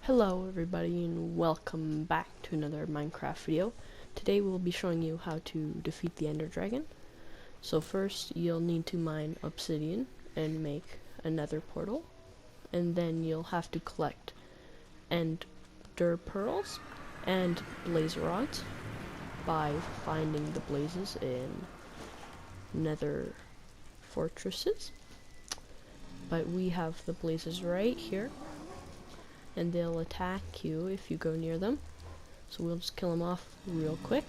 Hello everybody and welcome back to another Minecraft video. Today we'll be showing you how to defeat the Ender Dragon. So first you'll need to mine obsidian and make another portal, and then you'll have to collect ender pearls and blaze rods by finding the blazes in nether fortresses. But we have the blazes right here, and they'll attack you if you go near them. So we'll just kill them off real quick.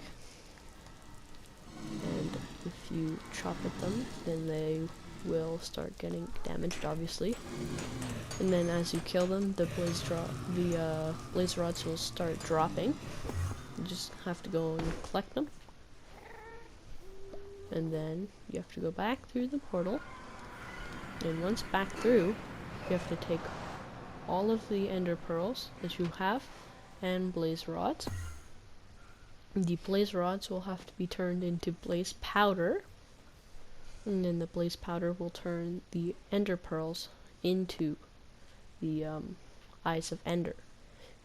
And if you chop at them, then they will start getting damaged, obviously. And then as you kill them, the blaze rods will start dropping. You just have to go and collect them. And then you have to go back through the portal. And once back through, you have to take all of the ender pearls that you have and blaze rods. The blaze rods will have to be turned into blaze powder, and then the blaze powder will turn the ender pearls into the eyes of ender,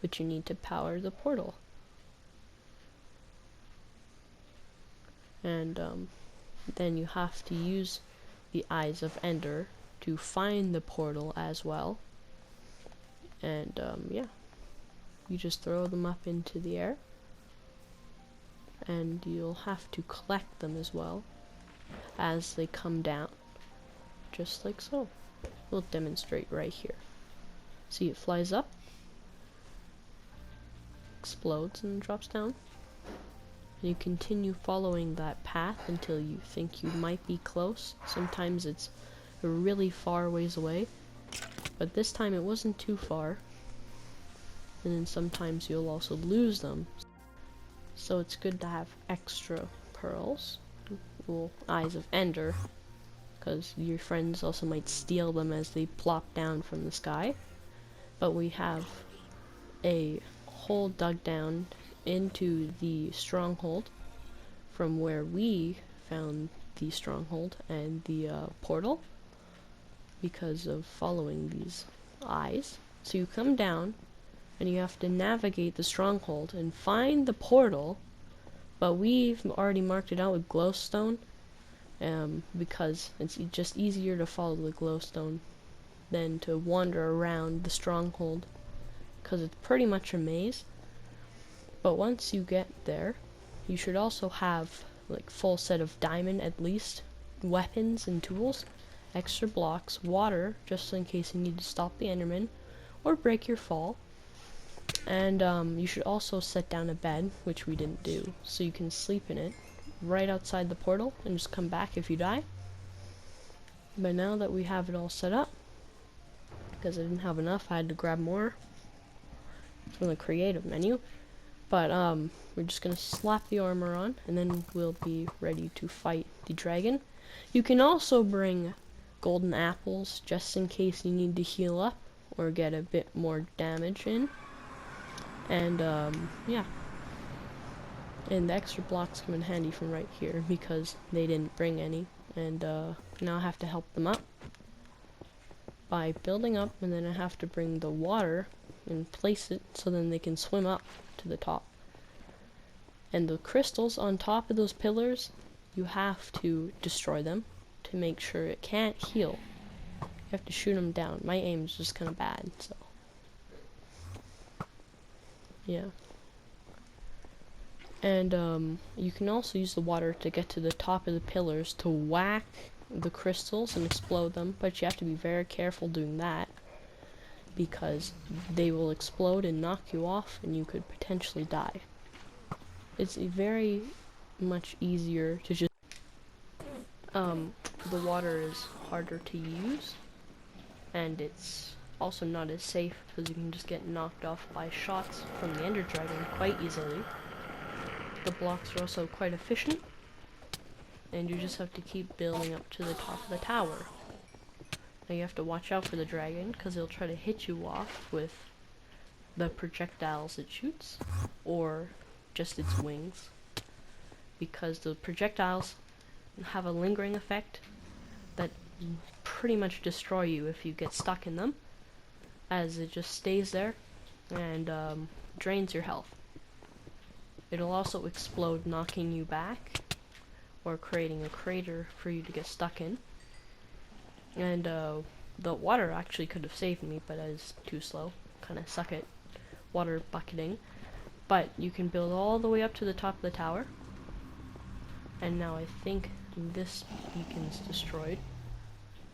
which you need to power the portal. And then you have to use the eyes of ender to find the portal as well. And yeah, you just throw them up into the air, and you'll have to collect them as well as they come down, just like so. We'll demonstrate right here. See, it flies up, explodes, and drops down. And you continue following that path until you think you might be close. Sometimes it's a really far ways away, but this time it wasn't too far. And then sometimes you'll also lose them, so it's good to have extra pearls, well, eyes of ender, because your friends also might steal them as they plop down from the sky. But we have a hole dug down into the stronghold from where we found the stronghold and the portal because of following these eyes. So you come down and you have to navigate the stronghold and find the portal, but we've already marked it out with glowstone, because it's just easier to follow the glowstone than to wander around the stronghold, because it's pretty much a maze. But once you get there, you should also have like full set of diamond at least, weapons and tools, extra blocks, water just in case you need to stop the enderman or break your fall. And you should also set down a bed, which we didn't do, so you can sleep in it right outside the portal and just come back if you die. But now that we have it all set up, because I didn't have enough, I had to grab more from the creative menu. But we're just gonna slap the armor on, and then we'll be ready to fight the dragon. You can also bring golden apples just in case you need to heal up or get a bit more damage in. And yeah, and the extra blocks come in handy from right here because they didn't bring any, and now I have to help them up by building up, and then I have to bring the water and place it so then they can swim up to the top. And the crystals on top of those pillars, you have to destroy them to make sure it can't heal. You have to shoot them down. My aim is just kind of bad, so yeah. And you can also use the water to get to the top of the pillars to whack the crystals and explode them, but you have to be very careful doing that because they will explode and knock you off and you could potentially die. It's very much easier to just the water is harder to use, and it's also not as safe because you can just get knocked off by shots from the Ender Dragon quite easily. The blocks are also quite efficient, and you just have to keep building up to the top of the tower. Now you have to watch out for the dragon because he'll try to hit you off with the projectiles it shoots or just its wings, because the projectiles have a lingering effect that pretty much destroy you if you get stuck in them, as it just stays there and drains your health. It'll also explode, knocking you back or creating a crater for you to get stuck in. And the water actually could have saved me, but I was too slow. Kind of suck at water bucketing. But you can build all the way up to the top of the tower. And now I think this beacon's destroyed.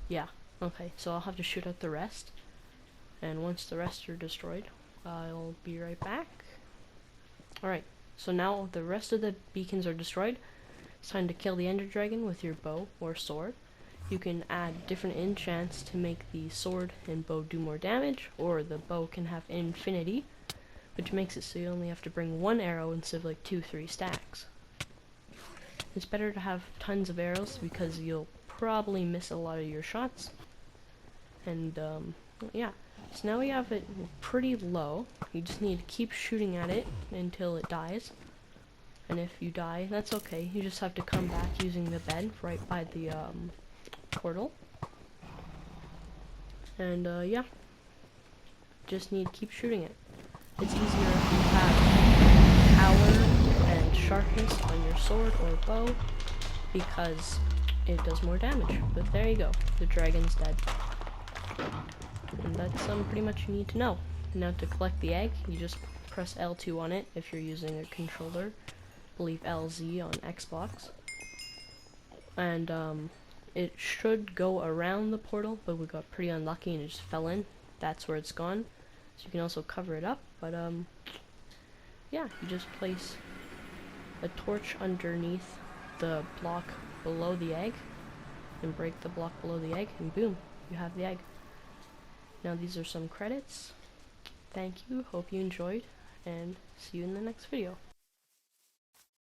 Yeah, okay, so I'll have to shoot at the rest. And once the rest are destroyed, I'll be right back. Alright, so now the rest of the beacons are destroyed. It's time to kill the Ender Dragon with your bow or sword. You can add different enchants to make the sword and bow do more damage, or the bow can have infinity, which makes it so you only have to bring one arrow instead of like 2-3 stacks. It's better to have tons of arrows because you'll probably miss a lot of your shots. And yeah, so now we have it pretty low. You just need to keep shooting at it until it dies. And if you die, that's okay. You just have to come back using the bed right by the portal. And yeah, just need to keep shooting it. It's easier if you have power and sharpness on your sword or bow because it does more damage. But there you go, the dragon's dead. And that's pretty much you need to know. Now to collect the egg, you just press L2 on it if you're using a controller. I believe LZ on Xbox. And it should go around the portal, but we got pretty unlucky and it just fell in. That's where it's gone. So you can also cover it up, but yeah, you just place a torch underneath the block below the egg and break the block below the egg, and boom, you have the egg. Now these are some credits. Thank you, hope you enjoyed, and see you in the next video.